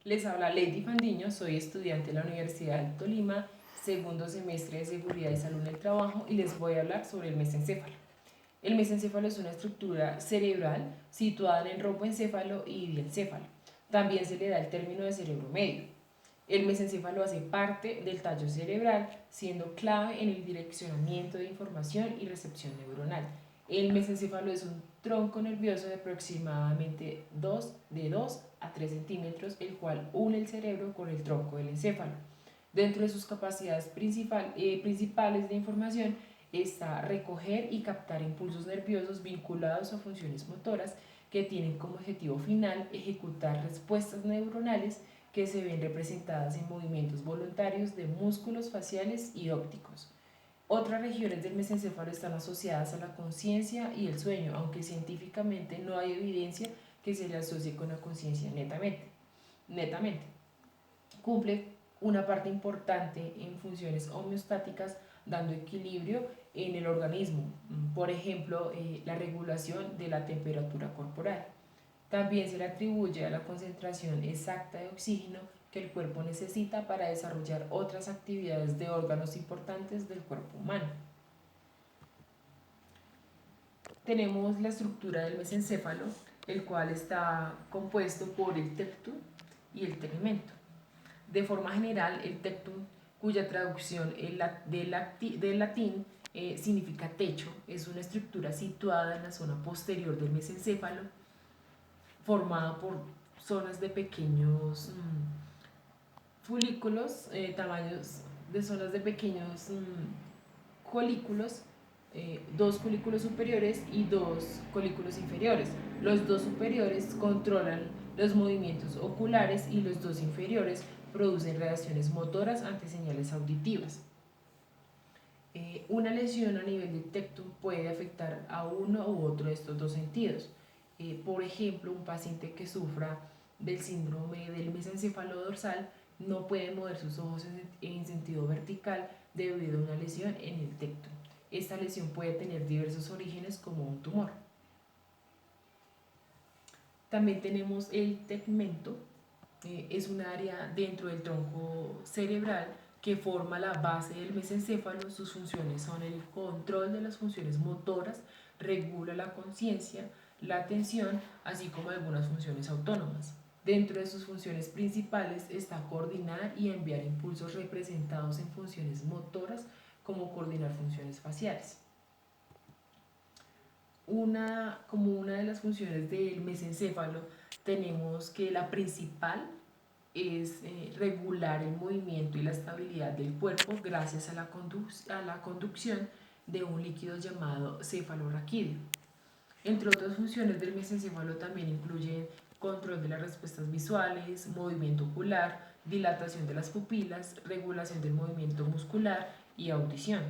Les habla Lady Fandiño, soy estudiante de la Universidad del Tolima, segundo semestre de Seguridad y Salud en el Trabajo, y les voy a hablar sobre el mesencéfalo. El mesencéfalo es una estructura cerebral situada en el romboencéfalo y diencéfalo. También se le da el término de cerebro medio. El mesencéfalo hace parte del tallo cerebral, siendo clave en el direccionamiento de información y recepción neuronal. El mesencéfalo es un tronco nervioso de aproximadamente de 2 a 3 centímetros, el cual une el cerebro con el tronco del encéfalo. Dentro de sus capacidades principales de información está recoger y captar impulsos nerviosos vinculados a funciones motoras que tienen como objetivo final ejecutar respuestas neuronales que se ven representadas en movimientos voluntarios de músculos faciales y ópticos. Otras regiones del mesencéfalo están asociadas a la conciencia y el sueño, aunque científicamente no hay evidencia que se le asocie con la conciencia netamente. Cumple una parte importante en funciones homeostáticas, dando equilibrio en el organismo, por ejemplo, la regulación de la temperatura corporal. También se le atribuye a la concentración exacta de oxígeno que el cuerpo necesita para desarrollar otras actividades de órganos importantes del cuerpo humano. Tenemos la estructura del mesencéfalo, el cual está compuesto por el tectum y el tegmento. De forma general, el tectum, cuya traducción del latín significa techo, es una estructura situada en la zona posterior del mesencéfalo, formada por zonas de pequeños folículos, tamaños de zonas de pequeños colículos, dos colículos superiores y dos colículos inferiores. Los dos superiores controlan los movimientos oculares y los dos inferiores producen reacciones motoras ante señales auditivas. Una lesión a nivel del tectum puede afectar a uno u otro de estos dos sentidos. Por ejemplo, un paciente que sufra del síndrome del mesencéfalo dorsal no puede mover sus ojos en sentido vertical debido a una lesión en el tectum. Esta lesión puede tener diversos orígenes como un tumor. También tenemos el tegmento, es un área dentro del tronco cerebral que forma la base del mesencéfalo. Sus funciones son el control de las funciones motoras, regula la conciencia, la atención, así como algunas funciones autónomas. Dentro de sus funciones principales está coordinar y enviar impulsos representados en funciones motoras, como coordinar funciones faciales. Como una de las funciones del mesencéfalo, tenemos que la principal es regular el movimiento y la estabilidad del cuerpo gracias a la conducción de un líquido llamado cefalorraquídeo. Entre otras funciones del mesencéfalo también incluyen control de las respuestas visuales, movimiento ocular, dilatación de las pupilas, regulación del movimiento muscular y audición.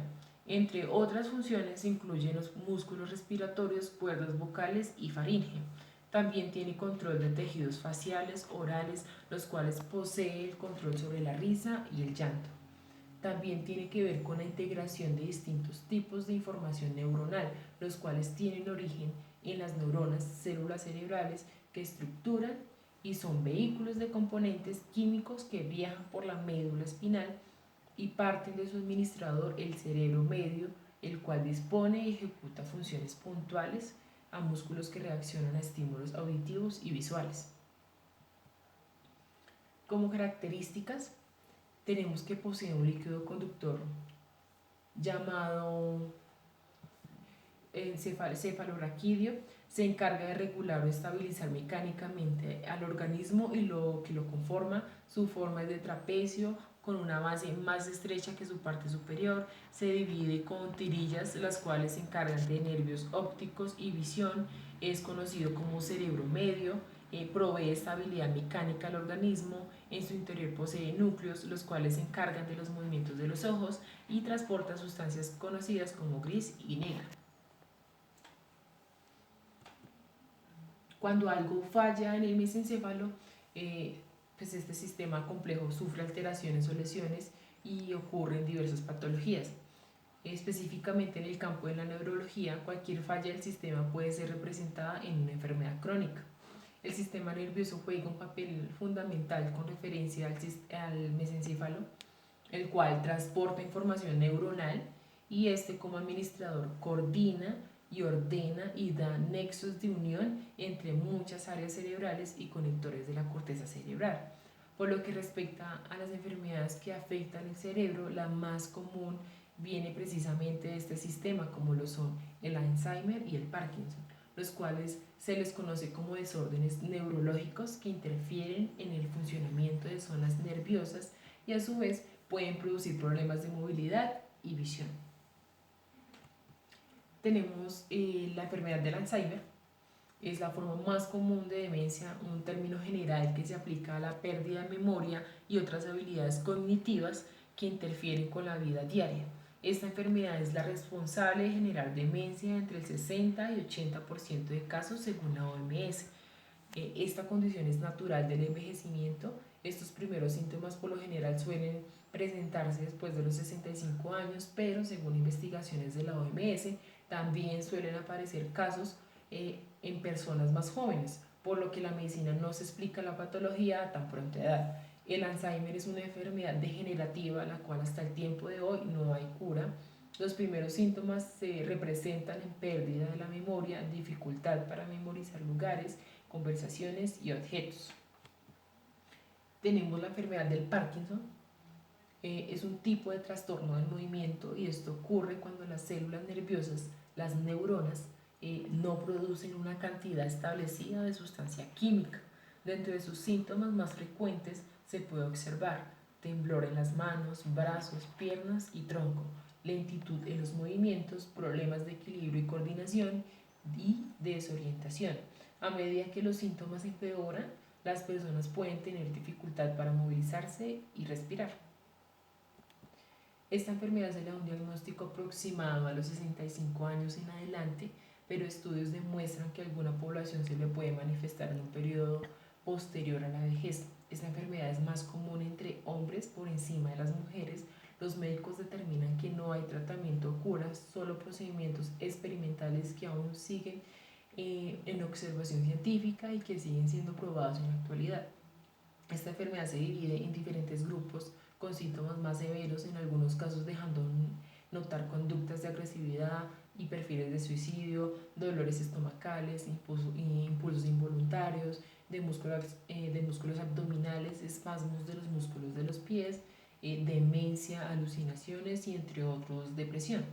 Entre otras funciones se incluyen los músculos respiratorios, cuerdas vocales y faringe. También tiene control de tejidos faciales, orales, los cuales posee el control sobre la risa y el llanto. También tiene que ver con la integración de distintos tipos de información neuronal, los cuales tienen origen en las neuronas, células cerebrales que estructuran y son vehículos de componentes químicos que viajan por la médula espinal y parten de su administrador, el cerebro medio, el cual dispone y ejecuta funciones puntuales a músculos que reaccionan a estímulos auditivos y visuales. Como características, tenemos que posee un líquido conductor llamado cefalorraquídeo. Se encarga de regular o estabilizar mecánicamente al organismo y lo que lo conforma. Su forma es de trapecio con una base más estrecha que su parte superior. Se divide con tirillas, las cuales se encargan de nervios ópticos y visión. Es conocido como cerebro medio. Provee estabilidad mecánica al organismo. En su interior posee núcleos, los cuales se encargan de los movimientos de los ojos y transporta sustancias conocidas como gris y negra. Cuando algo falla en el mesencéfalo, pues este sistema complejo sufre alteraciones o lesiones y ocurren diversas patologías. Específicamente en el campo de la neurología, cualquier falla del sistema puede ser representada en una enfermedad crónica. El sistema nervioso juega un papel fundamental con referencia al mesencéfalo, el cual transporta información neuronal y este como administrador coordina y ordena y da nexos de unión entre muchas áreas cerebrales y conectores de la corteza cerebral. Por lo que respecta a las enfermedades que afectan el cerebro, la más común viene precisamente de este sistema, como lo son el Alzheimer y el Parkinson, los cuales se les conoce como desórdenes neurológicos que interfieren en el funcionamiento de zonas nerviosas y a su vez pueden producir problemas de movilidad y visión. Tenemos la enfermedad del Alzheimer. Es la forma más común de demencia, un término general que se aplica a la pérdida de memoria y otras habilidades cognitivas que interfieren con la vida diaria. Esta enfermedad es la responsable de generar demencia entre el 60 y 80% de casos según la OMS. Esta condición es natural del envejecimiento. Estos primeros síntomas por lo general suelen presentarse después de los 65 años, pero según investigaciones de la OMS, también suelen aparecer casos en personas más jóvenes, por lo que la medicina no se explica la patología a tan pronta edad. El Alzheimer es una enfermedad degenerativa, la cual hasta el tiempo de hoy no hay cura. Los primeros síntomas se representan en pérdida de la memoria, dificultad para memorizar lugares, conversaciones y objetos. Tenemos la enfermedad del Parkinson. Es un tipo de trastorno del movimiento y esto ocurre cuando las células nerviosas, las neuronas, no producen una cantidad establecida de sustancia química. Dentro de sus síntomas más frecuentes se puede observar temblor en las manos, brazos, piernas y tronco, lentitud en los movimientos, problemas de equilibrio y coordinación y desorientación. A medida que los síntomas empeoran, las personas pueden tener dificultad para movilizarse y respirar. Esta enfermedad se le da un diagnóstico aproximado a los 65 años en adelante, pero estudios demuestran que a alguna población se le puede manifestar en un periodo posterior a la vejez. Esta enfermedad es más común entre hombres por encima de las mujeres. Los médicos determinan que no hay tratamiento o cura, solo procedimientos experimentales que aún siguen en observación científica y que siguen siendo probados en la actualidad. Esta enfermedad se divide en diferentes grupos con síntomas más severos, en algunos casos dejando notar conductas de agresividad y perfiles de suicidio, dolores estomacales, impulsos involuntarios, de músculos abdominales, espasmos de los músculos de los pies, demencia, alucinaciones y entre otros depresión.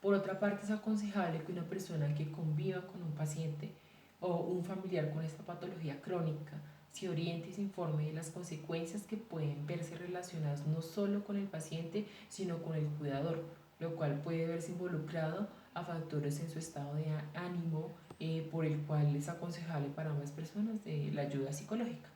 Por otra parte, es aconsejable que una persona que conviva con un paciente o un familiar con esta patología crónica se oriente y se informe de las consecuencias que pueden verse relacionadas no solo con el paciente, sino con el cuidador, lo cual puede verse involucrado a factores en su estado de ánimo, por el cual es aconsejable para ambas personas la ayuda psicológica.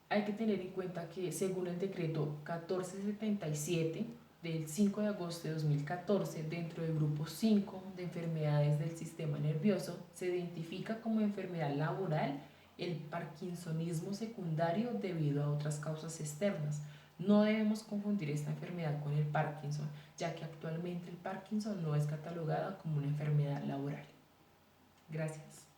Hay que tener en cuenta que según el decreto 1477 del 5 de agosto de 2014, dentro del grupo 5 de enfermedades del sistema nervioso, se identifica como enfermedad laboral el parkinsonismo secundario debido a otras causas externas. No debemos confundir esta enfermedad con el Parkinson, ya que actualmente el Parkinson no es catalogada como una enfermedad laboral. Gracias.